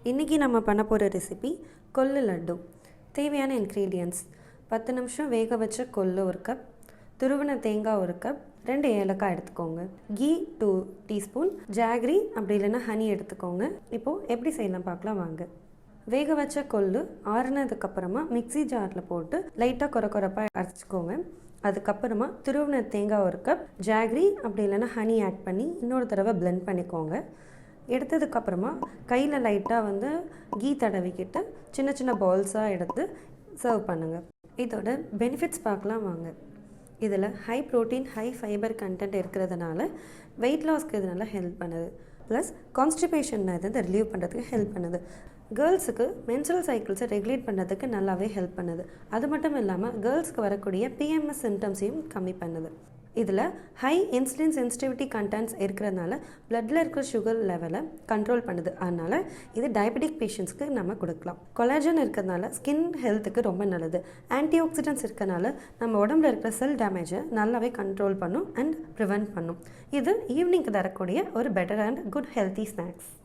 இன்றைக்கி நம்ம பண்ண போகிற ரெசிபி கொள்ளு லட்டு. தேவையான இன்க்ரீடியன்ட்ஸ்: 10 நிமிஷம் வேக வச்ச கொள்ளு 1 கப், துருவின தேங்காய் 1 கப், 2 ஏலக்காய் எடுத்துக்கோங்க, கீ 2 டீஸ்பூன், ஜாகரி அப்படி இல்லைன்னா ஹனி எடுத்துக்கோங்க. இப்போது எப்படி செய்யலாம் பார்க்கலாம் வாங்க. வேக வச்ச கொள்ளு ஆறுனதுக்கப்புறமா மிக்ஸி ஜாரில் போட்டு லைட்டாக கொரப்பாக அரைச்சிக்கோங்க. அதுக்கப்புறமா துருவின தேங்காய் 1 கப், ஜாகரி அப்படி இல்லைன்னா ஹனி ஆட் பண்ணி இன்னொரு தடவை பிளெண்ட் பண்ணிக்கோங்க. எடுத்ததுக்கப்புறமா கையில் லைட்டாக கீ தடவிக்கிட்டு சின்ன சின்ன பால்ஸாக எடுத்து சர்வ் பண்ணுங்கள். இதோட பெனிஃபிட்ஸ் பார்க்கலாம் வாங்க. இதில் high protein, high fibre content இருக்கிறதுனால வெயிட் லாஸ்க்கு இது நல்லா ஹெல்ப் பண்ணுது. ப்ளஸ் கான்ஸ்டிபேஷன் இது ரிலீவ் பண்ணுறதுக்கு ஹெல்ப் பண்ணுது. கேர்ள்ஸுக்கு மென்சுரல் சைக்கிள்ஸை ரெகுலேட் பண்ணுறதுக்கு நல்லாவே ஹெல்ப் பண்ணுது. அது மட்டும் இல்லாமல் கேர்ள்ஸ்க்கு வரக்கூடிய PMS சிம்டம்ஸையும் கம்மி பண்ணுது. இதில் ஹை இன்சுலின் சென்சிட்டிவிட்டி கண்டென்ட்ஸ் இருக்கிறதுனால பிளட்டில் இருக்கிற சுகர் லெவலை கண்ட்ரோல் பண்ணுது. அதனால் இது டயபெட்டிக் பேஷண்ட்ஸ்க்கு நம்ம கொடுக்கலாம். கொலாஜன் இருக்கிறதுனால ஸ்கின் ஹெல்த்துக்கு ரொம்ப நல்லது. ஆன்டி ஆக்சிடென்ட்ஸ் இருக்கிறதுனால நம்ம உடம்புல இருக்கிற செல் டேமேஜை நல்லாவே கண்ட்ரோல் பண்ணும் அண்ட் ப்ரிவென்ட் பண்ணும். இது ஈவினிங்க்கு தரக்கூடிய ஒரு better and good healthy snacks.